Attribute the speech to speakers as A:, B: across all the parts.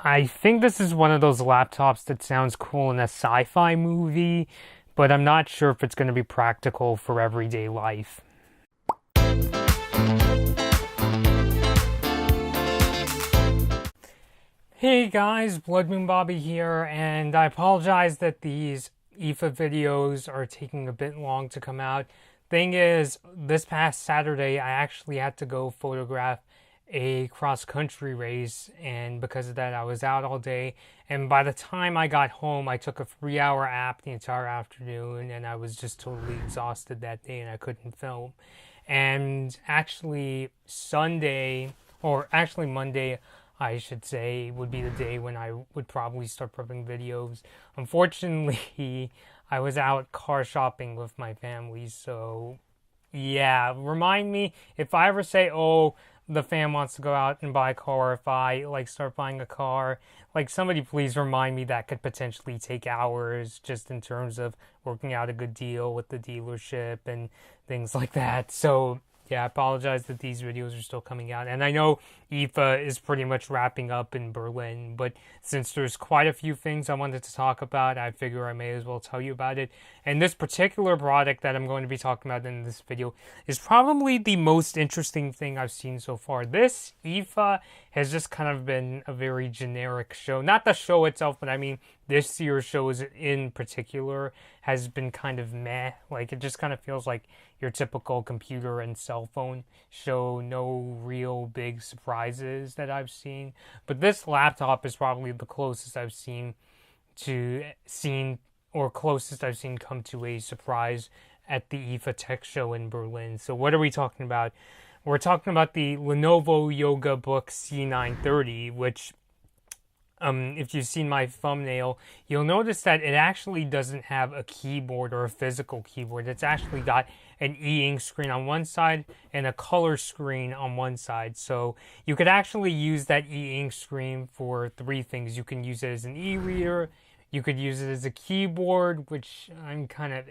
A: I think this is one of those laptops that sounds cool in a sci-fi movie, but I'm not sure if it's going to be practical for everyday life. Hey guys, Blood Moon Bobby here, and I apologize that these IFA videos are taking a bit long to come out. Thing is, this past Saturday I actually had to go photograph a cross-country race, and because of that I was out all day, and by the time I got home I took a 3-hour nap the entire afternoon, and I was just totally exhausted that day and I couldn't film. And actually Monday, I should say, would be the day when I would probably start prepping videos. Unfortunately, I was out car shopping with my family, so yeah, remind me if I ever say, oh, the fam wants to go out and buy a car, if I start buying a car, somebody please remind me that could potentially take hours just in terms of working out a good deal with the dealership and things like that. So yeah, I apologize that these videos are still coming out. And I know IFA is pretty much wrapping up in Berlin, but since there's quite a few things I wanted to talk about, I figure I may as well tell you about it. And this particular product that I'm going to be talking about in this video is probably the most interesting thing I've seen so far. This IFA has just kind of been a very generic show. Not the show itself, but I mean this year's shows in particular has been kind of meh. It just kind of feels like your typical computer and cell phone show. No real big surprises that I've seen. But this laptop is probably the closest I've seen come to a surprise at the IFA Tech Show in Berlin. So what are we talking about? We're talking about the Lenovo Yoga Book C930, which if you've seen my thumbnail, you'll notice that it actually doesn't have a keyboard or a physical keyboard. It's actually got an e-ink screen on one side and a color screen on one side. So you could actually use that e-ink screen for three things. You can use it as an e-reader, you could use it as a keyboard, which I'm kind of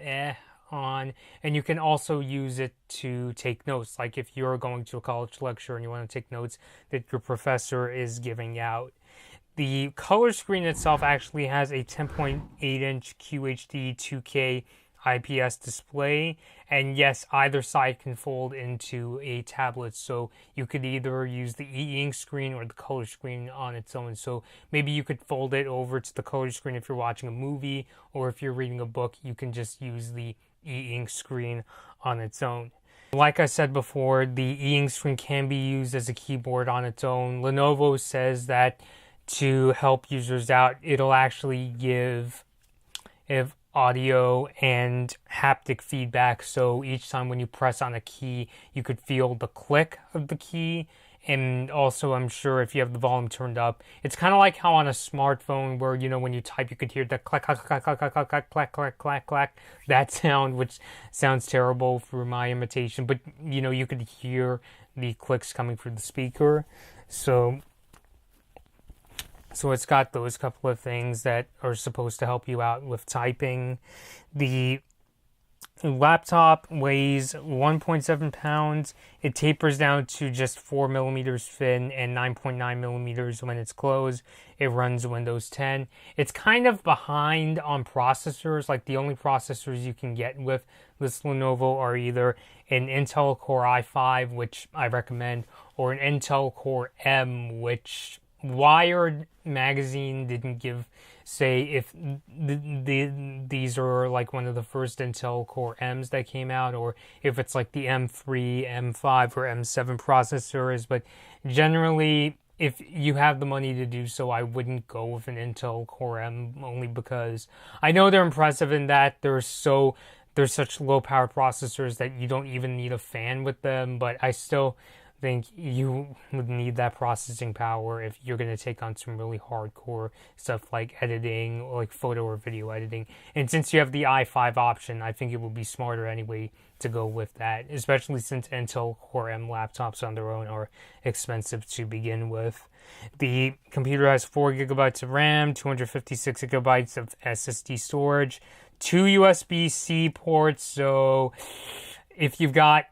A: on, and you can also use it to take notes, like if you're going to a college lecture and you want to take notes that your professor is giving out. The color screen itself actually has a 10.8-inch QHD 2K IPS display, and yes, either side can fold into a tablet, so you could either use the e-ink screen or the color screen on its own. So maybe you could fold it over to the color screen if you're watching a movie, or if you're reading a book, you can just use the e-ink screen on its own. Like I said before, the e-ink screen can be used as a keyboard on its own. Lenovo says that to help users out, it'll actually give audio and haptic feedback, so each time when you press on a key you could feel the click of the key. And also, I'm sure if you have the volume turned up, it's kind of like how on a smartphone where, when you type you could hear the clack clack clack clack clack clack clack clack clack clack, that sound, which sounds terrible for my imitation, but you could hear the clicks coming through the speaker. So it's got those couple of things that are supposed to help you out with typing. The laptop weighs 1.7 pounds. It tapers down to just 4 millimeters thin and 9.9 millimeters when it's closed. It runs Windows 10. It's kind of behind on processors. The only processors you can get with this Lenovo are either an Intel Core i5, which I recommend, or an Intel Core M, which Wired magazine didn't say if these are one of the first Intel Core M's that came out, or if it's the M3, M5, or M7 processors. But generally, if you have the money to do so, I wouldn't go with an Intel Core M, only because I know they're impressive in that they're such low power processors that you don't even need a fan with them, but I still think you would need that processing power if you're going to take on some really hardcore stuff like editing, like photo or video editing. And since you have the i5 option, I think it would be smarter anyway to go with that, especially since Intel Core M laptops on their own are expensive to begin with. The computer has 4 gigabytes of RAM, 256 gigabytes of SSD storage, 2 USB-C ports, so if you've got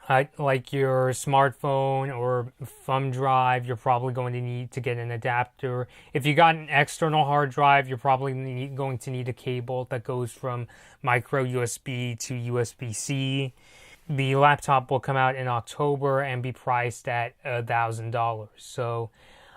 A: like your smartphone or thumb drive, you're probably going to need to get an adapter. If you got an external hard drive, you're probably going to need a cable that goes from micro USB to USB-C. The laptop will come out in October and be priced at $1,000. So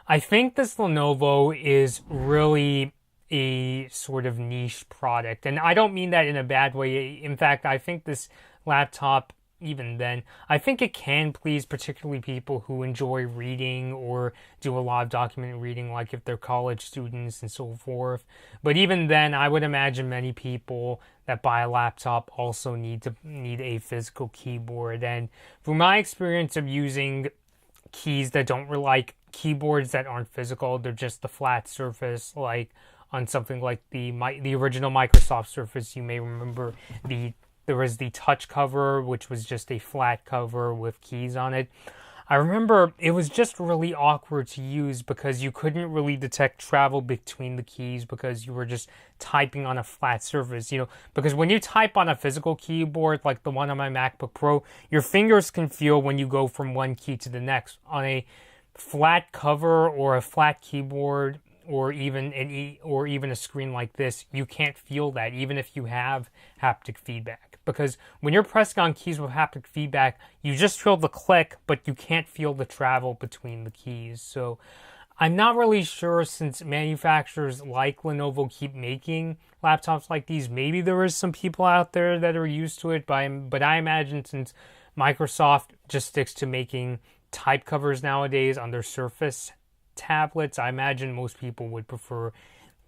A: I think this Lenovo is really a sort of niche product. And I don't mean that in a bad way. In fact, I think this laptop, even then, I think it can please particularly people who enjoy reading or do a lot of document reading, like if they're college students and so forth. But even then, I would imagine many people that buy a laptop also need a physical keyboard. And from my experience of using keys that don't like keyboards that aren't physical, they're just the flat surface, like on something like the original Microsoft Surface, you may remember there was the touch cover, which was just a flat cover with keys on it. I remember it was just really awkward to use because you couldn't really detect travel between the keys because you were just typing on a flat surface, because when you type on a physical keyboard like the one on my MacBook Pro, your fingers can feel when you go from one key to the next. On a flat cover or a flat keyboard, or even a screen like this, you can't feel that, even if you have haptic feedback. Because when you're pressing on keys with haptic feedback, you just feel the click, but you can't feel the travel between the keys. So I'm not really sure, since manufacturers like Lenovo keep making laptops like these, maybe there is some people out there that are used to it, but I imagine since Microsoft just sticks to making type covers nowadays on their Surface tablets, I imagine most people would prefer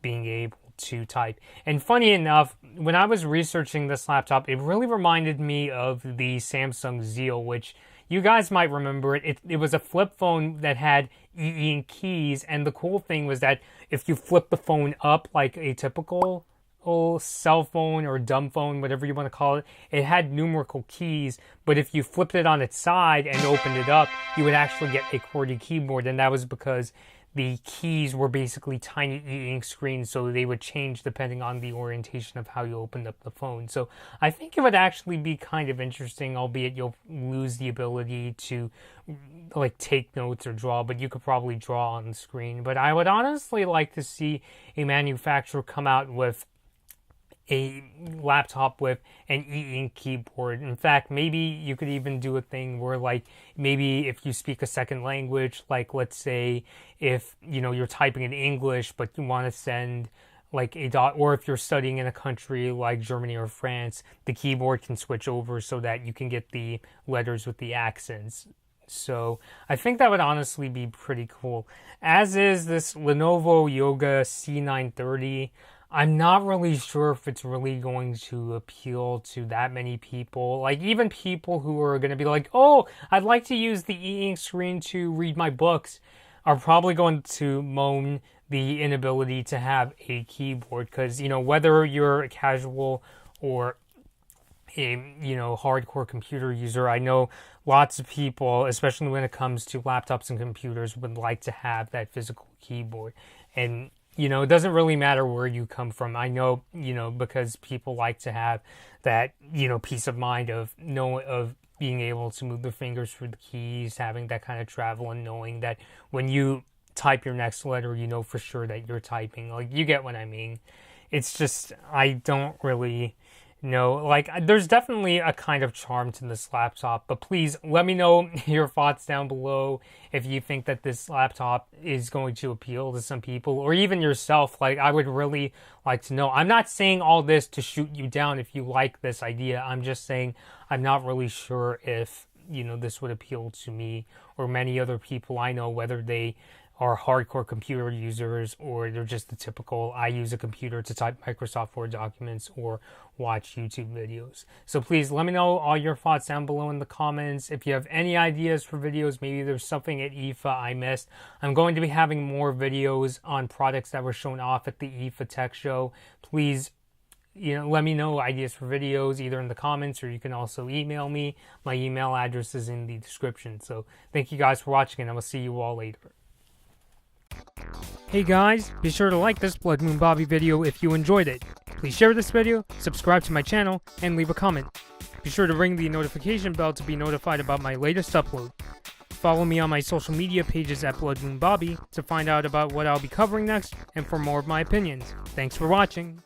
A: being able to type. And funny enough, when I was researching this laptop, it really reminded me of the Samsung Zeal, which you guys might remember. It was a flip phone that had e-ink keys, and the cool thing was that if you flip the phone up like a typical cell phone or dumb phone, whatever you want to call it, it had numerical keys, but if you flipped it on its side and opened it up, you would actually get a QWERTY keyboard, and that was because the keys were basically tiny e-ink screens, so they would change depending on the orientation of how you opened up the phone. So I think it would actually be kind of interesting, albeit you'll lose the ability to like take notes or draw, but you could probably draw on the screen. But I would honestly like to see a manufacturer come out with a laptop with an e-ink keyboard. In fact, maybe you could even do a thing where, like, maybe if you speak a second language, like let's say if you're typing in English but you want to send like a dot, or if you're studying in a country like Germany or France, the keyboard can switch over so that you can get the letters with the accents. So I think that would honestly be pretty cool. As is this Lenovo Yoga C930. I'm not really sure if it's really going to appeal to that many people. Like, even people who are going to be like, oh, I'd like to use the e-ink screen to read my books, are probably going to moan the inability to have a keyboard. Because, whether you're a casual or a, hardcore computer user, I know lots of people, especially when it comes to laptops and computers, would like to have that physical keyboard. And it doesn't really matter where you come from. I know, because people like to have that, peace of mind of being able to move their fingers through the keys, having that kind of travel, and knowing that when you type your next letter, you know for sure that you're typing. Like, you get what I mean. It's just, I don't really know. Like, there's definitely a kind of charm to this laptop, but please let me know your thoughts down below if you think that this laptop is going to appeal to some people, or even yourself. Like, I would really like to know. I'm not saying all this to shoot you down if you like this idea. I'm just saying I'm not really sure if, this would appeal to me or many other people I know, whether they are hardcore computer users or they're just the typical, I use a computer to type Microsoft Word documents or watch YouTube videos. So please let me know all your thoughts down below in the comments. If you have any ideas for videos, maybe there's something at IFA I missed. I'm going to be having more videos on products that were shown off at the IFA Tech Show. Please, let me know ideas for videos either in the comments, or you can also email me. My email address is in the description. So thank you guys for watching, and I will see you all later. Hey guys, be sure to like this Blood Moon Bobby video if you enjoyed it. Please share this video, subscribe to my channel, and leave a comment. Be sure to ring the notification bell to be notified about my latest upload. Follow me on my social media pages at Blood Moon Bobby to find out about what I'll be covering next and for more of my opinions. Thanks for watching.